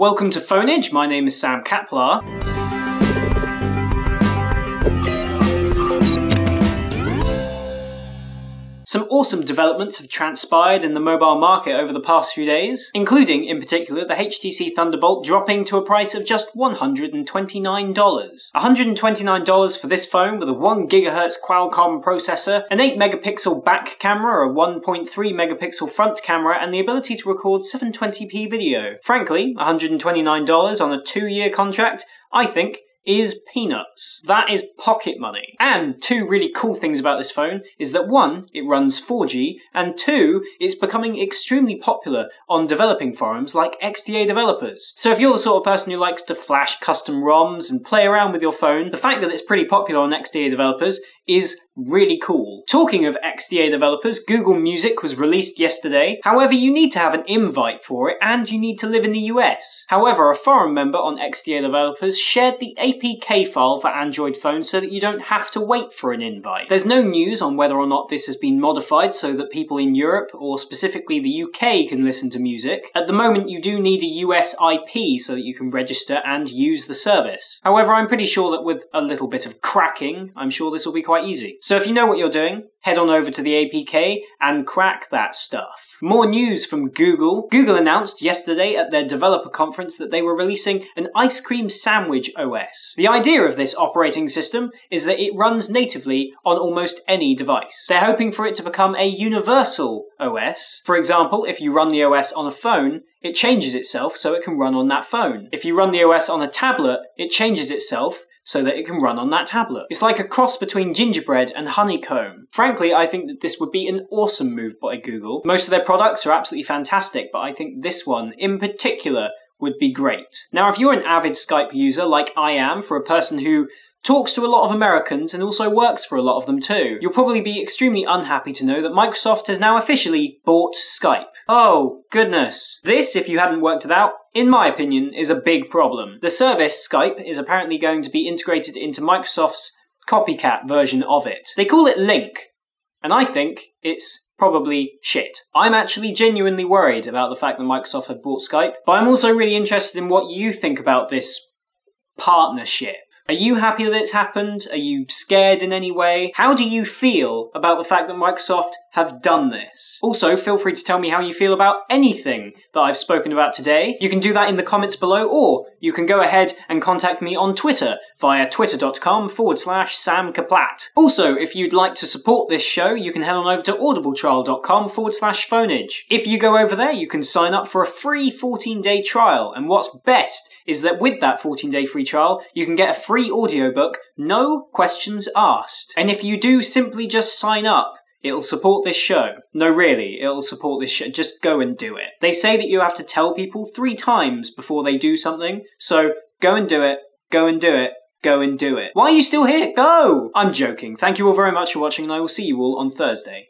Welcome to Phoneage, my name is Sam Kaplar. Some awesome developments have transpired in the mobile market over the past few days, including, in particular, the HTC Thunderbolt dropping to a price of just $129. $129 for this phone with a 1GHz Qualcomm processor, an 8MP back camera, a 1.3MP front camera, and the ability to record 720p video. Frankly, $129 on a 2-year contract, I think, is peanuts. That is pocket money. And two really cool things about this phone is that one, it runs 4G, and two, it's becoming extremely popular on developing forums like xda-developers. So if you're the sort of person who likes to flash custom ROMs and play around with your phone, the fact that it's pretty popular on xda-developers is really cool. Talking of xda-developers, Google Music was released yesterday. However, you need to have an invite for it and you need to live in the US. However, a forum member on xda-developers shared the APK file for Android phones so that you don't have to wait for an invite. There's no news on whether or not this has been modified so that people in Europe, or specifically the UK, can listen to music. At the moment, you do need a US IP so that you can register and use the service. However, I'm pretty sure that with a little bit of cracking, I'm sure this will be quite easy. So if you know what you're doing, head on over to the APK and crack that stuff. More news from Google. Google announced yesterday at their developer conference that they were releasing an ice cream sandwich OS. The idea of this operating system is that it runs natively on almost any device. They're hoping for it to become a universal OS. For example, if you run the OS on a phone, it changes itself so it can run on that phone. If you run the OS on a tablet, it changes itself so that it can run on that tablet. It's like a cross between gingerbread and honeycomb. Frankly, I think that this would be an awesome move by Google. Most of their products are absolutely fantastic, but I think this one, in particular, would be great. Now, if you're an avid Skype user, like I am, for a person who talks to a lot of Americans and also works for a lot of them too, you'll probably be extremely unhappy to know that Microsoft has now officially bought Skype. Oh, goodness. This, if you hadn't worked it out, in my opinion, is a big problem. The service, Skype, is apparently going to be integrated into Microsoft's copycat version of it. They call it Link, and I think it's probably shit. I'm actually genuinely worried about the fact that Microsoft had bought Skype, but I'm also really interested in what you think about this partnership. Are you happy that it's happened? Are you scared in any way? How do you feel about the fact that Microsoft have done this? Also, feel free to tell me how you feel about anything that I've spoken about today. You can do that in the comments below, or you can go ahead and contact me on Twitter via twitter.com/samkaplat. Also, if you'd like to support this show, you can head on over to audibletrial.com/phoneage. If you go over there, you can sign up for a free 14-day trial, and what's best is that with that 14-day free trial, you can get a free audiobook, no questions asked. And if you do simply just sign up, it'll support this show. No, really, it'll support this show. Just go and do it. They say that you have to tell people 3 times before they do something, so go and do it, go and do it, go and do it. Why are you still here? Go! I'm joking. Thank you all very much for watching, and I will see you all on Thursday.